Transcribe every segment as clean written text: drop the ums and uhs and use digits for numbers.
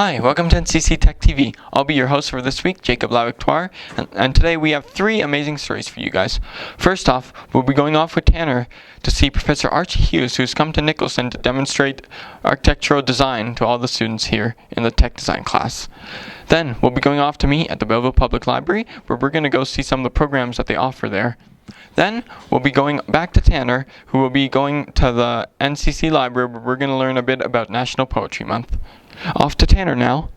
Hi, welcome to NCC TECH TV. I'll be your host for this week, Jacob LaVictoire, and today we have three amazing stories for you guys. First off, we'll be going off with Tanner to see Professor Archie Hughes, who's come to Nicholson to demonstrate architectural design to all the students here in the tech design class. Then, we'll be going off to meet at the Belleville Public Library, where we're going to go see some of the programs that they offer there. Then, we'll be going back to Tanner, who will be going to the NCC Library, where we're going to learn a bit about National Poetry Month. Off to Tanner now.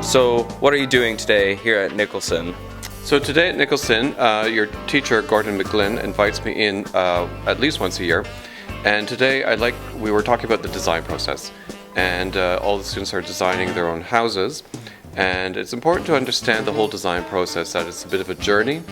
So what are you doing today here at Nicholson? So today at Nicholson, your teacher, Gordon McGlynn, invites me in at least once a year. And today we were talking about the design process. And all the students are designing their own houses. And it's important to understand the whole design process, that it's a bit of a journey.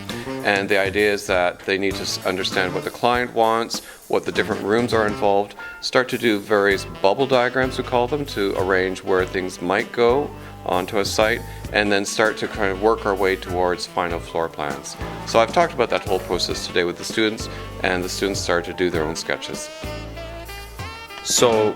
And the idea is that they need to understand what the client wants, what the different rooms are involved, start to do various bubble diagrams, we call them, to arrange where things might go onto a site, and then start to kind of work our way towards final floor plans. So I've talked about that whole process today with the students, and the students start to do their own sketches. So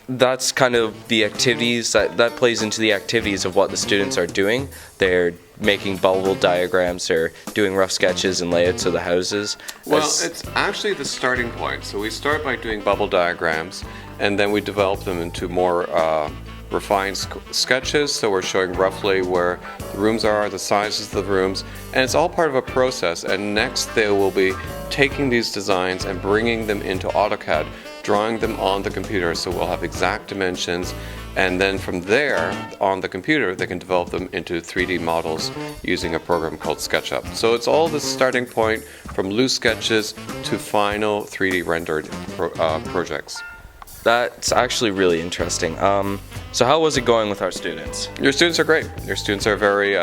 that's kind of the activities, that plays into the activities of what the students are doing. They're making bubble diagrams, or doing rough sketches and layouts of the houses. Well, it's actually the starting point. So we start by doing bubble diagrams, and then we develop them into more refined sketches. So we're showing roughly where the rooms are, the sizes of the rooms, and it's all part of a process. And next they will be taking these designs and bringing them into AutoCAD, drawing them on the computer, so we'll have exact dimensions, and then from there on the computer they can develop them into 3D models using a program called SketchUp. So it's all the starting point from loose sketches to final 3D rendered projects. That's actually really interesting. So how was it going with our students? Your students are great. Your students are very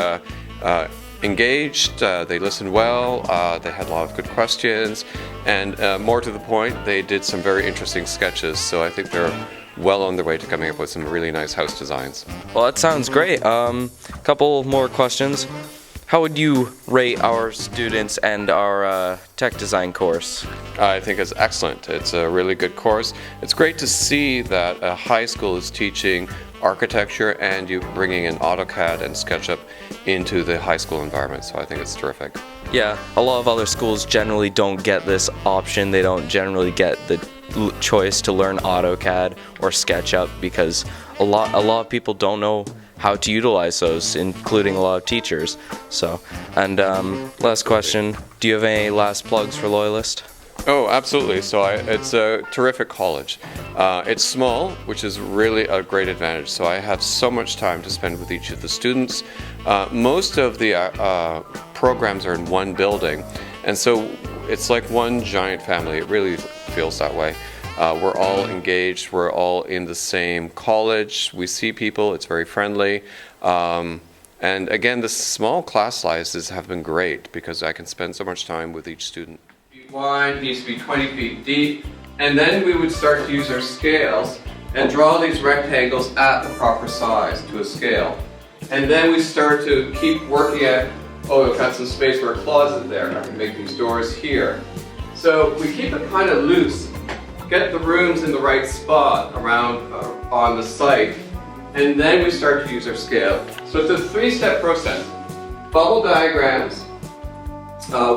engaged, they listened well, they had a lot of good questions, and more to the point, they did some very interesting sketches, so I think they're well on their way to coming up with some really nice house designs. Well, that sounds great. Couple more questions. How would you rate our students and our tech design course? I think it's excellent. It's a really good course. It's great to see that a high school is teaching architecture and you bringing in AutoCAD and SketchUp into the high school environment, so I think it's terrific. Yeah, a lot of other schools generally don't get this option. They don't generally get the choice to learn AutoCAD or SketchUp because a lot of people don't know how to utilize those, including a lot of teachers. So, and last question, do you have any last plugs for Loyalist? Oh, absolutely. So it's a terrific college. It's small, which is really a great advantage. So I have so much time to spend with each of the students. Most of the programs are in one building, and so it's like one giant family. It really feels that way. We're all engaged. We're all in the same college. We see people. It's very friendly. And again, the small class sizes have been great because I can spend so much time with each student. Wide needs to be 20 feet deep, and then we would start to use our scales and draw these rectangles at the proper size to a scale. And then we start to keep working at, oh, we've got some space for a closet there. I can make these doors here. So we keep it kind of loose, get the rooms in the right spot around on the site, and then we start to use our scale. So it's a three-step process. Bubble diagrams,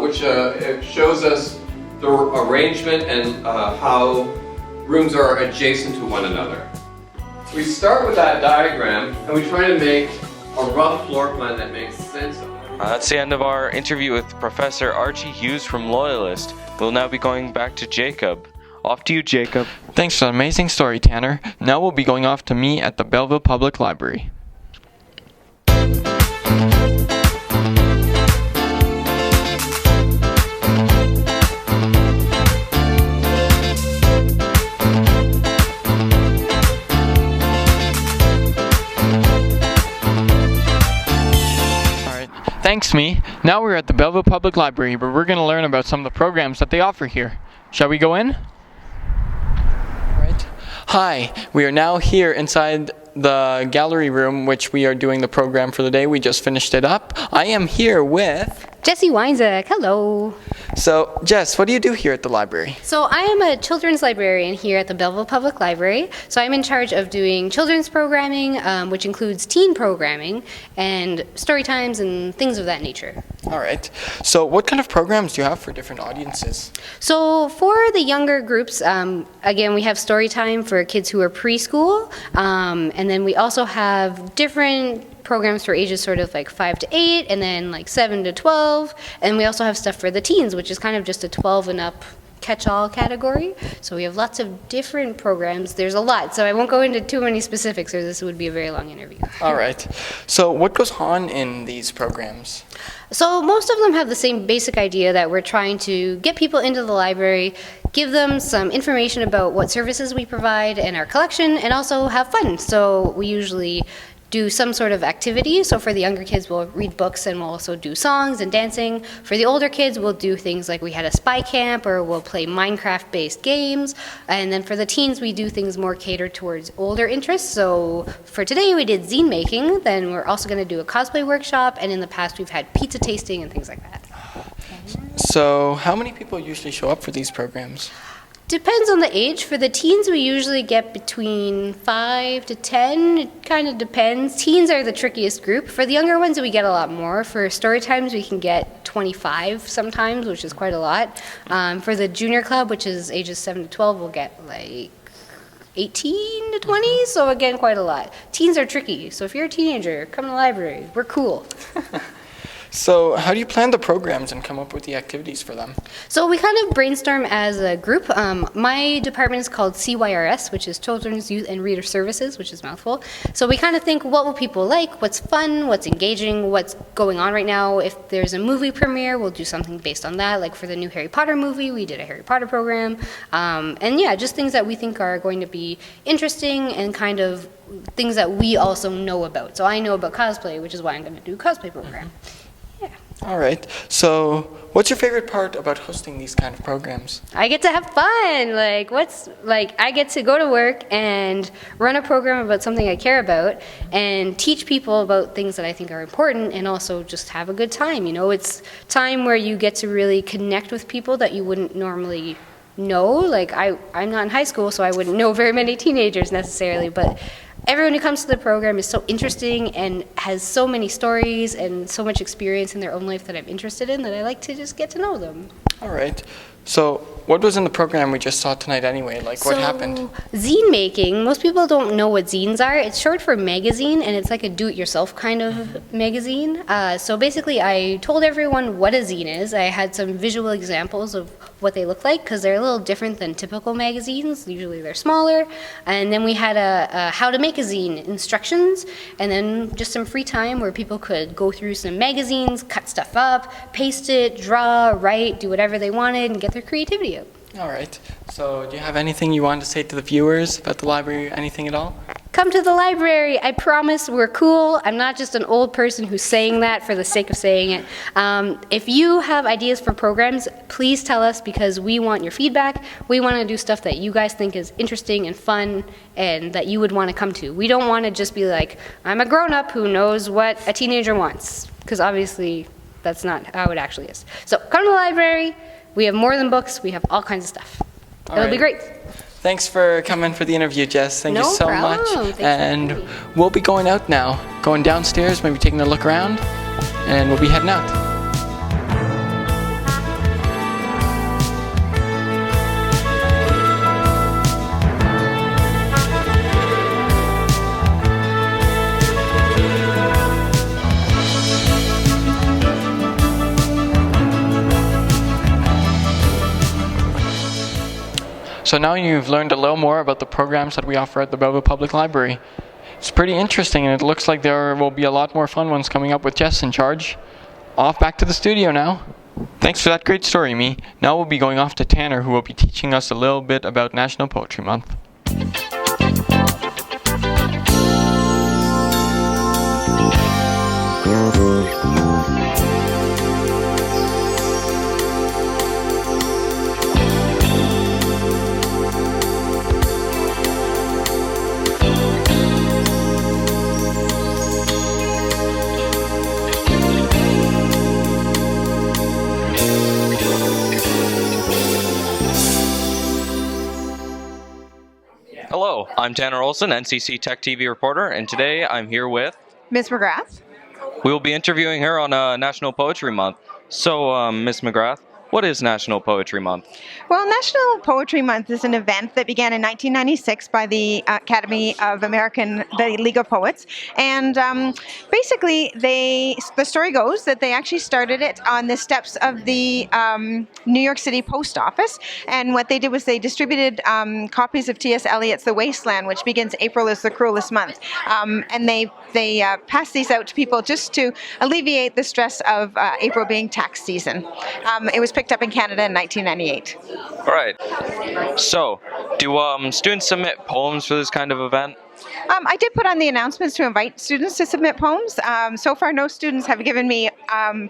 which it shows us the arrangement and how rooms are adjacent to one another. We start with that diagram and we try to make a rough floor plan that makes sense of it. That's the end of our interview with Professor Archie Hughes from Loyalist. We'll now be going back to Jacob. Off to you, Jacob. Thanks for that amazing story, Tanner. Now we'll be going off to meet at the Belleville Public Library. Thanks, me. Now we're at the Belleville Public Library, where we're going to learn about some of the programs that they offer here. Shall we go in? Right. Hi, we are now here inside the gallery room, which we are doing the program for the day. We just finished it up. I am here with... Jessie Weinzak, hello. So, Jess, what do you do here at the library? So I am a children's librarian here at the Belleville Public Library. So I'm in charge of doing children's programming, which includes teen programming and story times and things of that nature. All right. So what kind of programs do you have for different audiences? So for the younger groups, again, we have story time for kids who are preschool, and then we also have different programs for ages sort of like 5 to 8 and then like 7 to 12, and we also have stuff for the teens, which is kind of just a 12 and up catch-all category. So we have lots of different programs. There's a lot, so I won't go into too many specifics or this would be a very long interview. All right. So what goes on in these programs? So most of them have the same basic idea that we're trying to get people into the library, give them some information about what services we provide and our collection, and also have fun. So we usually do some sort of activity. So for the younger kids, we'll read books and we'll also do songs and dancing. For the older kids, we'll do things like we had a spy camp, or we'll play Minecraft-based games. And then for the teens, we do things more catered towards older interests. So for today, we did zine making. Then we're also going to do a cosplay workshop. And in the past, we've had pizza tasting and things like that. So how many people usually show up for these programs? Depends on the age. For the teens, we usually get between 5 to 10. It kind of depends. Teens are the trickiest group. For the younger ones, we get a lot more. For story times, we can get 25 sometimes, which is quite a lot. For the junior club, which is ages 7 to 12, we'll get like 18 to 20, so again, quite a lot. Teens are tricky, so if you're a teenager, come to the library. We're cool. So how do you plan the programs and come up with the activities for them? So we kind of brainstorm as a group. My department is called CYRS, which is Children's, Youth, and Reader Services, which is a mouthful. So we kind of think, what will people like? What's fun? What's engaging? What's going on right now? If there's a movie premiere, we'll do something based on that. Like for the new Harry Potter movie, we did a Harry Potter program. And yeah, just things that we think are going to be interesting and kind of things that we also know about. So I know about cosplay, which is why I'm going to do a cosplay program. All right. So what's your favorite part about hosting these kind of programs? I get to have fun. I get to go to work and run a program about something I care about and teach people about things that I think are important, and also just have a good time. You know, it's time where you get to really connect with people that you wouldn't normally know. Like I'm not in high school, so I wouldn't know very many teenagers necessarily, but everyone who comes to the program is so interesting and has so many stories and so much experience in their own life that I'm interested in, that I like to just get to know them. All right. So what was in the program we just saw tonight anyway? Like what happened? Zine making, most people don't know what zines are. It's short for magazine, and it's like a do-it-yourself kind of magazine. So basically I told everyone what a zine is. I had some visual examples of what they look like, because they're a little different than typical magazines. Usually they're smaller. And then we had a how to make a zine instructions, and then just some free time where people could go through some magazines, cut stuff up, paste it, draw, write, do whatever they wanted, and get their creativity out. All right. So do you have anything you want to say to the viewers about the library? Anything at all? Come to the library. I promise we're cool. I'm not just an old person who's saying that for the sake of saying it. If you have ideas for programs, please tell us, because we want your feedback. We want to do stuff that you guys think is interesting and fun and that you would want to come to. We don't want to just be like, I'm a grown-up who knows what a teenager wants, because obviously that's not how it actually is. So come to the library. We have more than books. We have all kinds of stuff. It'll be great. Thanks for coming for the interview, Jess. Thank you so much. Thanks and we'll be going out now, going downstairs, maybe taking a look around, and we'll be heading out. So now you've learned a little more about the programs that we offer at the Belleville Public Library. It's pretty interesting, and it looks like there will be a lot more fun ones coming up with Jess in charge. Off back to the studio now. Thanks for that great story, Me. Now we'll be going off to Tanner, who will be teaching us a little bit about National Poetry Month. Hello, I'm Tanner Olson, NCC TECH TV reporter, and today I'm here with... Ms. McGrath. We will be interviewing her on National Poetry Month. So, Ms. McGrath, what is National Poetry Month? Well, National Poetry Month is an event that began in 1996 by the Academy of the League of Poets. And basically, the story goes that they actually started it on the steps of the New York City Post Office. And what they did was they distributed copies of T.S. Eliot's The Wasteland, which begins April is the cruelest month. And they passed these out to people just to alleviate the stress of April being tax season. It was picked up in Canada in 1998. All right. So, do students submit poems for this kind of event? I did put on the announcements to invite students to submit poems. So far, no students have given me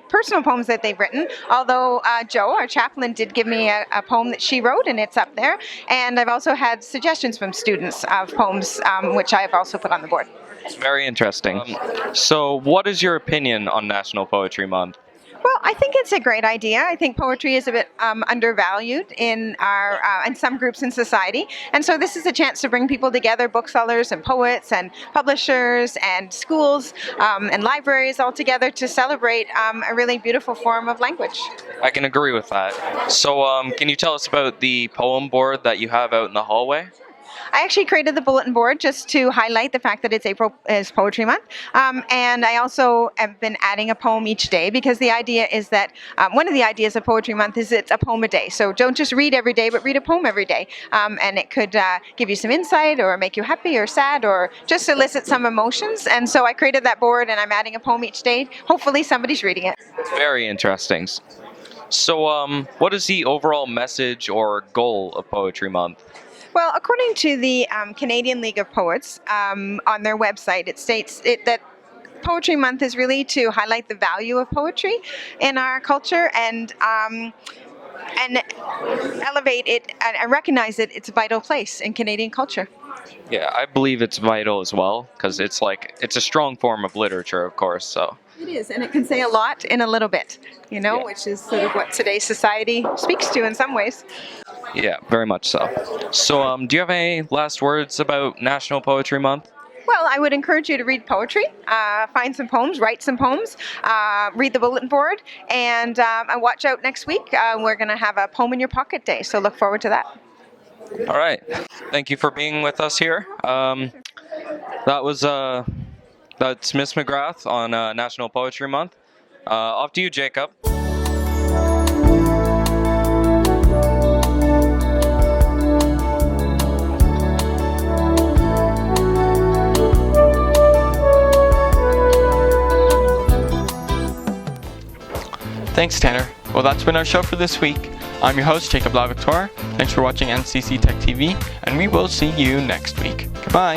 personal poems that they've written, although Jo, our chaplain, did give me a poem that she wrote, and it's up there. And I've also had suggestions from students of poems, which I have also put on the board. It's very interesting. So, what is your opinion on National Poetry Month? Well, I think it's a great idea. I think poetry is a bit undervalued in some groups in society. And so this is a chance to bring people together, booksellers and poets and publishers and schools and libraries all together to celebrate a really beautiful form of language. I can agree with that. So, can you tell us about the poem board that you have out in the hallway? I actually created the bulletin board just to highlight the fact that April is Poetry Month. And I also have been adding a poem each day because the idea is that one of the ideas of Poetry Month is it's a poem a day. So don't just read every day, but read a poem every day. And it could give you some insight or make you happy or sad or just elicit some emotions. And so I created that board and I'm adding a poem each day. Hopefully somebody's reading it. Very interesting. So, what is the overall message or goal of Poetry Month? Well, according to the Canadian League of Poets, on their website, it states that Poetry Month is really to highlight the value of poetry in our culture and elevate it and recognize it its vital place in Canadian culture. Yeah, I believe it's vital as well because it's a strong form of literature, of course. So it is, and it can say a lot in a little bit, Yeah. which is sort of what today's society speaks to in some ways. Yeah, very much so. So, do you have any last words about National Poetry Month? Well, I would encourage you to read poetry, find some poems, write some poems, read the bulletin board, and watch out next week. We're going to have a Poem in Your Pocket Day, so look forward to that. All right. Thank you for being with us here. That's Miss McGrath on National Poetry Month. Off to you, Jacob. Thanks, Tanner. Well, that's been our show for this week. I'm your host, Jacob BELP01474. Thanks for watching NCC TECH TV, and we will see you next week. Goodbye.